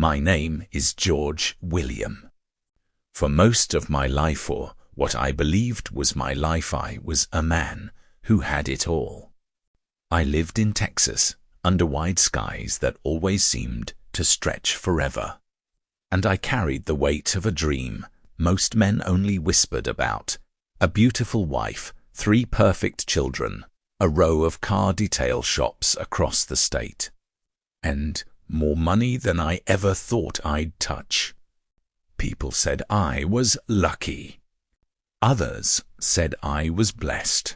My name is George William. For most of my life, or what I believed was my life, I was a man who had it all. I lived in Texas, under wide skies that always seemed to stretch forever. And I carried the weight of a dream most men only whispered about. A beautiful wife, 3 perfect children, a row of car detail shops across the state, and more money than I ever thought I'd touch. People said I was lucky. Others said I was blessed.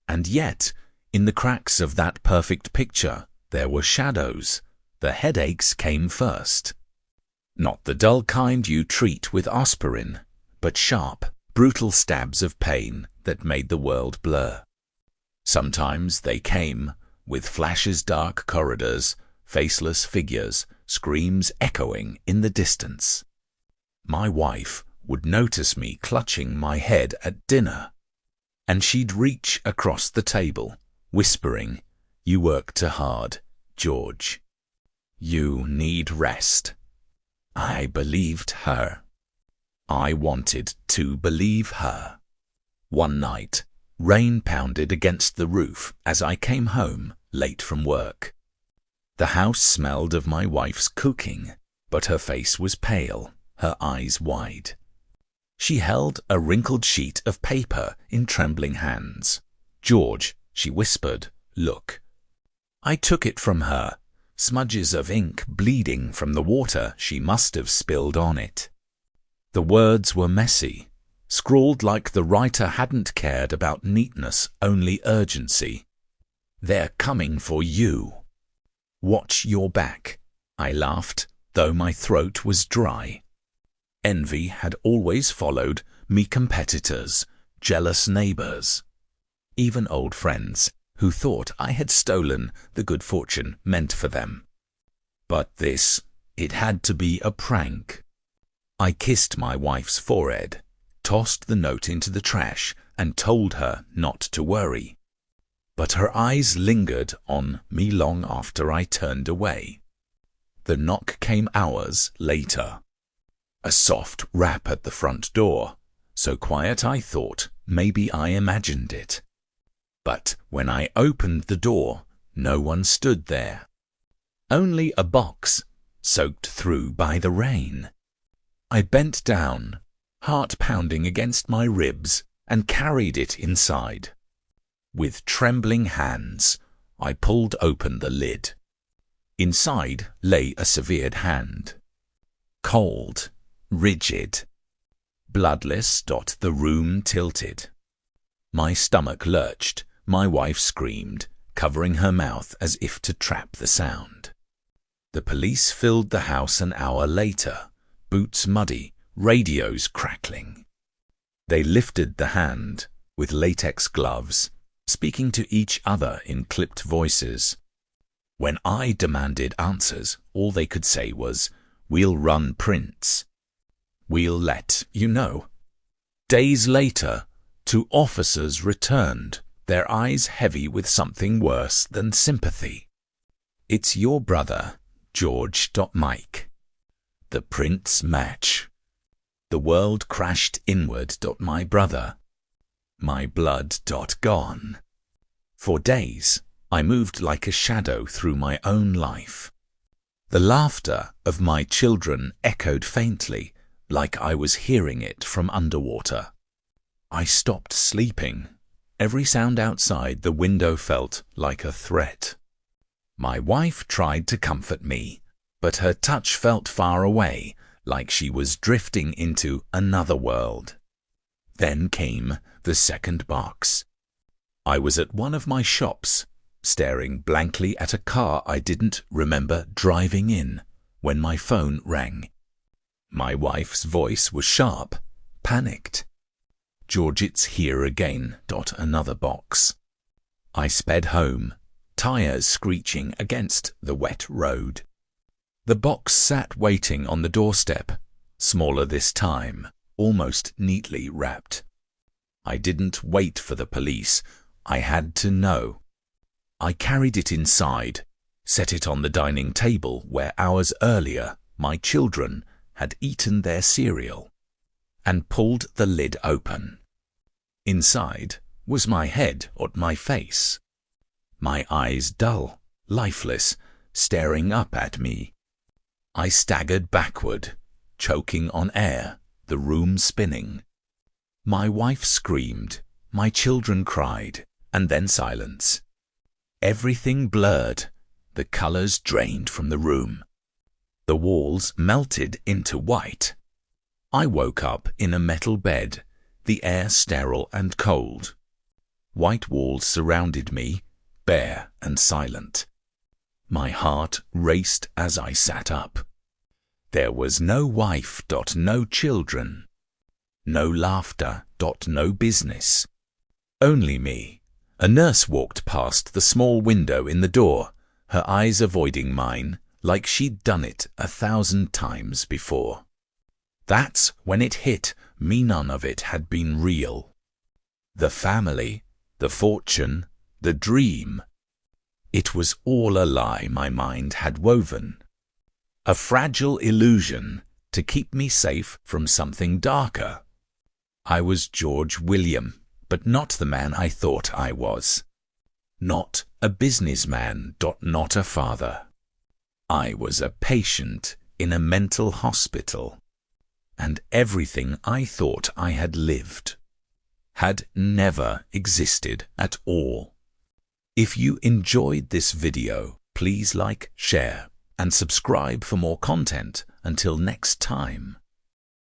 And yet, in the cracks of that perfect picture, there were shadows. The headaches came first. Not the dull kind you treat with aspirin, but sharp, brutal stabs of pain that made the world blur. Sometimes they came with flashes, dark corridors, faceless figures, screams echoing in the distance. My wife would notice me clutching my head at dinner, and she'd reach across the table, whispering, "You work too hard, George. You need rest." I believed her. I wanted to believe her. One night, rain pounded against the roof as I came home late from work. The house smelled of my wife's cooking, but her face was pale, her eyes wide. She held a wrinkled sheet of paper in trembling hands. "George," she whispered, "look." I took it from her, smudges of ink bleeding from the water she must have spilled on it. The words were messy, scrawled like the writer hadn't cared about neatness, only urgency. "They're coming for you. Watch your back." I laughed, though my throat was dry. Envy had always followed me, competitors, jealous neighbors, even old friends who thought I had stolen the good fortune meant for them. But this, it had to be a prank. I kissed my wife's forehead, tossed the note into the trash, and told her not to worry. But her eyes lingered on me long after I turned away. The knock came hours later. A soft rap at the front door, so quiet I thought maybe I imagined it. But when I opened the door, no one stood there. Only a box, soaked through by the rain. I bent down, heart pounding against my ribs, and carried it inside. With trembling hands, I pulled open the lid. Inside lay a severed hand. Cold, rigid, bloodless. The room tilted. My stomach lurched. My wife screamed, covering her mouth as if to trap the sound. The police filled the house an hour later, boots muddy, radios crackling. They lifted the hand with latex gloves, speaking to each other in clipped voices. When I demanded answers, all they could say was, "We'll run prints. We'll let you know." Days later, 2 officers returned, their eyes heavy with something worse than sympathy. "It's your brother, George. Mike. The prints match." The world crashed inward. My brother. My blood. Gone. For days, I moved like a shadow through my own life. The laughter of my children echoed faintly, like I was hearing it from underwater. I stopped sleeping. Every sound outside the window felt like a threat. My wife tried to comfort me, but her touch felt far away, like she was drifting into another world. Then came the second box. I was at one of my shops, staring blankly at a car I didn't remember driving in, when my phone rang. My wife's voice was sharp, panicked. "George, it's here again. Another box." I sped home, tires screeching against the wet road. The box sat waiting on the doorstep, smaller this time, almost neatly wrapped. I didn't wait for the police. I had to know. I carried it inside, set it on the dining table where hours earlier my children had eaten their cereal, and pulled the lid open. Inside was my head or my face, my eyes dull, lifeless, staring up at me. I staggered backward, choking on air, the room spinning. My wife screamed, my children cried, and then silence. Everything blurred, the colors drained from the room. The walls melted into white. I woke up in a metal bed, the air sterile and cold. White walls surrounded me, bare and silent. My heart raced as I sat up. There was no wife, no children. No laughter, no business. Only me. A nurse walked past the small window in the door, her eyes avoiding mine, like she'd done it 1,000 times before. That's when it hit me none of it had been real. The family, the fortune, the dream. It was all a lie my mind had woven. A fragile illusion to keep me safe from something darker. I was George William, but not the man I thought I was. Not a businessman, not a father. I was a patient in a mental hospital, and everything I thought I had lived had never existed at all. If you enjoyed this video, please like, share, and subscribe for more content. Until next time.